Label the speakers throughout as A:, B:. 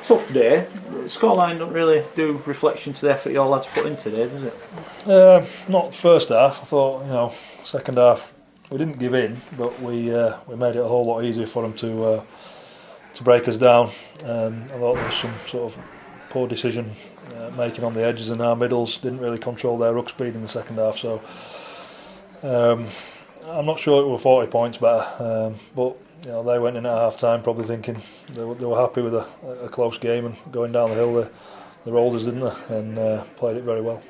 A: Tough day. Scoreline don't really do reflection to the effort you all had to put in today, does it?
B: Not first half. I thought, second half we didn't give in, but we made it a whole lot easier for them to break us down. I thought there was some sort of poor decision making on the edges, and our middles didn't really control their ruck speed in the second half. So I'm not sure it were 40 points better, but they went in at half time probably thinking they were happy with a close game, and going down the hill they rolled us, didn't they, and played it very well.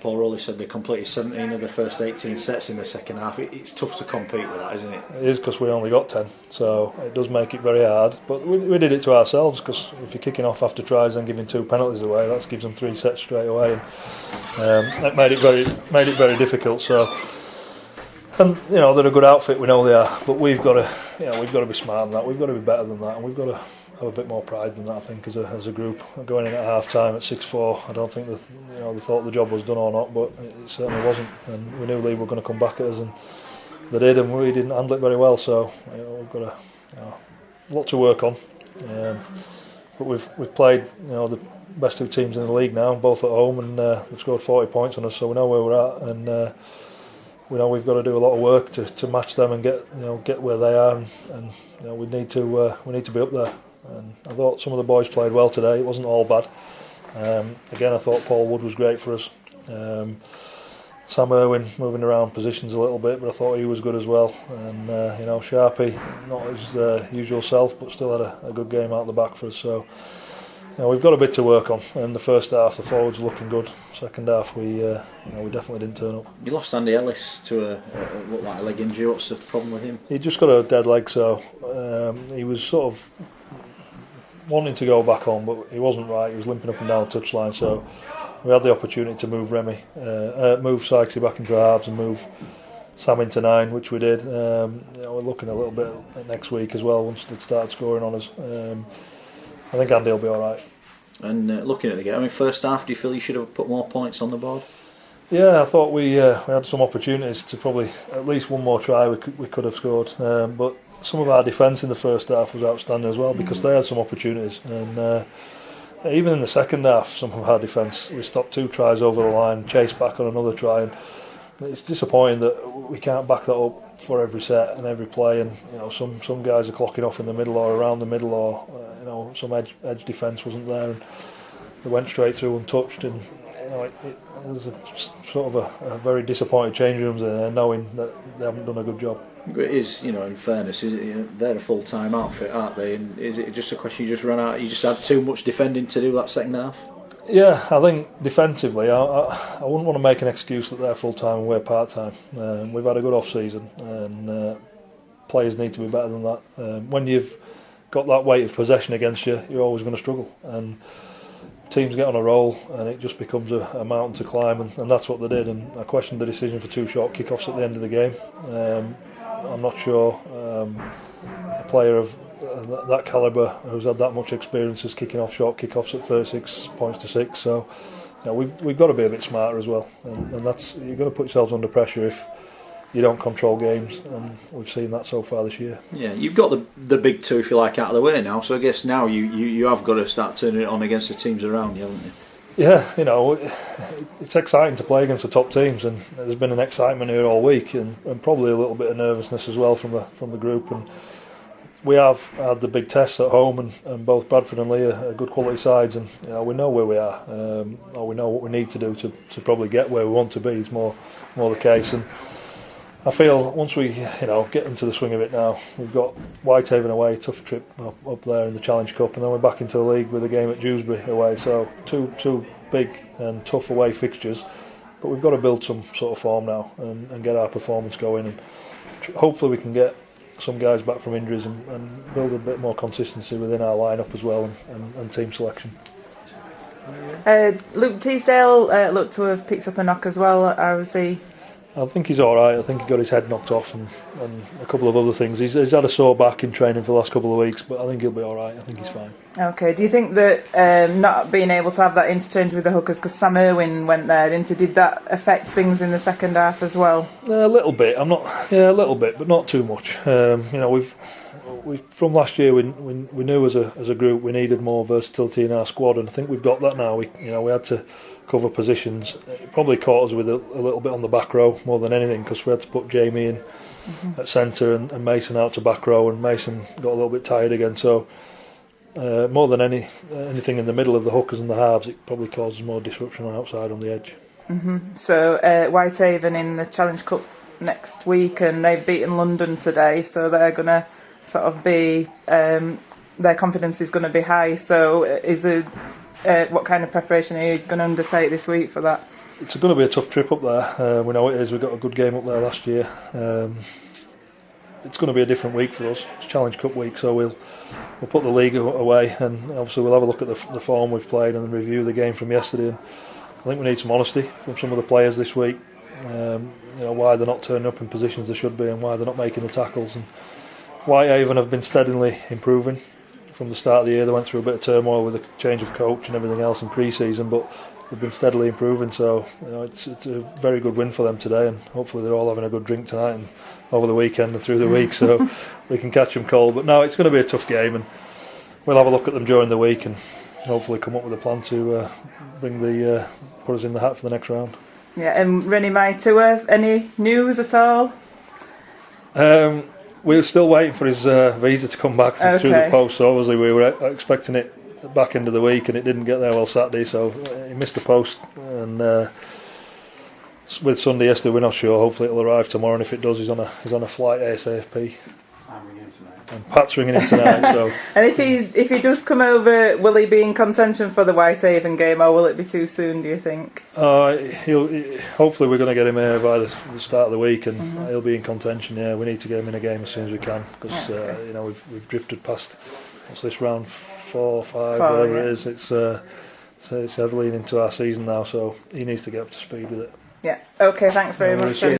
A: Paul Rowley said they completed 17 of the first 18 sets in the second half. It's tough to compete with that, isn't it?
B: It is, because we only got 10, so it does make it very hard. But we did it to ourselves, because if you're kicking off after tries and giving 2 penalties away, that gives them 3 sets straight away, and it made it very difficult. So, and they're a good outfit, we know they are, but we've got to be smart on that. We've got to be better than that, and we've got to have a bit more pride than that, I think, as a group. Going in at half time at 6-4, I don't think they thought the job was done or not, but it certainly wasn't, and we knew Leigh were going to come back at us, and they did, and we didn't handle it very well. So we've got a lot to work on, but we've played the best 2 teams in the league now, both at home, and we've scored 40 points on us, so we know where we're at, and we know we've got to do a lot of work to match them and get where they are, and we need to be up there. And I thought some of the boys played well today. It wasn't all bad. Again, I thought Paul Wood was great for us. Sam Irwin moving around positions a little bit, but I thought he was good as well. And Sharpie, not his usual self, but still had a good game out the back for us. So we've got a bit to work on. In the first half, the forwards were looking good. Second half, we definitely didn't turn up.
A: You lost Andy Ellis to looked like a leg injury. What's the problem with him?
B: He just got a dead leg, so he was sort of wanting to go back on, but he wasn't right. He was limping up and down the touchline, so we had the opportunity to move move Sykesy back into the halves and move Sam into 9, which we did. We're looking a little bit at next week as well once they start scoring on us. I think Andy will be all right.
A: And looking at the game, first half, do you feel you should have put more points on the board?
B: Yeah, I thought we had some opportunities to probably at least one more try we could have scored, but some of our defence in the first half was outstanding as well, because they had some opportunities, and even in the second half, some of our defence, we stopped 2 tries over the line, chased back on another try, and it's disappointing that we can't back that up for every set and every play, and some guys are clocking off in the middle or around the middle, or some edge defence wasn't there, and they went straight through untouched, and it was sort of a very disappointed change rooms there, knowing that they haven't done a good job.
A: It is, in fairness, they're a full-time outfit, aren't they? And is it just a question you just run out? You just had too much defending to do that second half?
B: Yeah, I think defensively, I wouldn't want to make an excuse that they're full-time and we're part-time. We've had a good off-season, and players need to be better than that. When you've got that weight of possession against you, you're always going to struggle. And teams get on a roll, and it just becomes a mountain to climb, and that's what they did. And I questioned the decision for 2 short kick-offs at the end of the game. I'm not sure a player of that calibre who's had that much experience as kicking off short kick-offs at 36 points to 6. So we've got to be a bit smarter as well, and that's, you're going to put yourselves under pressure if you don't control games, and we've seen that so far this year.
A: Yeah, you've got the big 2, if you like, out of the way now, so I guess now you have got to start turning it on against the teams around you, haven't you?
B: Yeah, it's exciting to play against the top teams, and there's been an excitement here all week, and probably a little bit of nervousness as well from the group. And we have had the big tests at home, and both Bradford and Leigh are good quality sides, and we know where we are, or we know what we need to do to probably get where we want to be. Is more the case, and I feel once we get into the swing of it now, we've got Whitehaven away, tough trip up there in the Challenge Cup, and then we're back into the league with a game at Dewsbury away. So two big and tough away fixtures, but we've got to build some sort of form now and get our performance going, and hopefully we can get some guys back from injuries and build a bit more consistency within our lineup as well, and team selection.
C: Luke Teasdale looked to have picked up a knock as well. How was he?
B: I think he's all right. I think he got his head knocked off and a couple of other things. He's had a sore back in training for the last couple of weeks, but I think he'll be all right. I think he's fine. Okay.
C: Do you think that not being able to have that interchange with the hookers, because Sam Irwin went there, did that affect things in the second half as well?
B: A little bit. A little bit, but not too much. from last year we knew as a group we needed more versatility in our squad, and I think we've got that now. We had to cover positions. It probably caught us with a little bit on the back row more than anything, because we had to put Jamie in at centre and Mason out to back row, and Mason got a little bit tired again. So more than anything in the middle of the hookers and the halves, it probably causes more disruption on outside on the edge.
C: So Whitehaven in the Challenge Cup next week, and they've beaten London today, so they're going to sort of be their confidence is going to be high. So what kind of preparation are you going to undertake this week for that?
B: It's going to be a tough trip up there. We know it is. We got a good game up there last year. It's going to be a different week for us. It's Challenge Cup week, so we'll put the league away, and obviously we'll have a look at the form we've played and then review the game from yesterday. And I think we need some honesty from some of the players this week. Why they're not turning up in positions they should be, and why they're not making the tackles. And Whitehaven have been steadily improving from the start of the year. They went through a bit of turmoil with a change of coach and everything else in pre-season, but they've been steadily improving. So it's a very good win for them today, and hopefully they're all having a good drink tonight and over the weekend and through the week, so we can catch them cold. But no, it's going to be a tough game, and we'll have a look at them during the week and hopefully come up with a plan to put us in the hat for the next round.
C: Yeah, and Rennie Maitua, any news at all?
B: We're still waiting for his visa to come back through the post. So obviously we were expecting it back into the week, and it didn't get there well Saturday, so he missed the post. And with Sunday yesterday, we're not sure. Hopefully it'll arrive tomorrow, and if it does, he's on a flight ASAP. And Pat's ringing him tonight. So. And
C: if he does come over, will he be in contention for the Whitehaven game, or will it be too soon, do you think?
B: Hopefully we're going to get him here by the start of the week, and he'll be in contention. Yeah, we need to get him in a game as soon as we can, because we've drifted past. What's this, round 4, 5, whatever it is? It's heavily into our season now, so he needs to get up to speed with it.
C: Yeah. Okay. Thanks very much.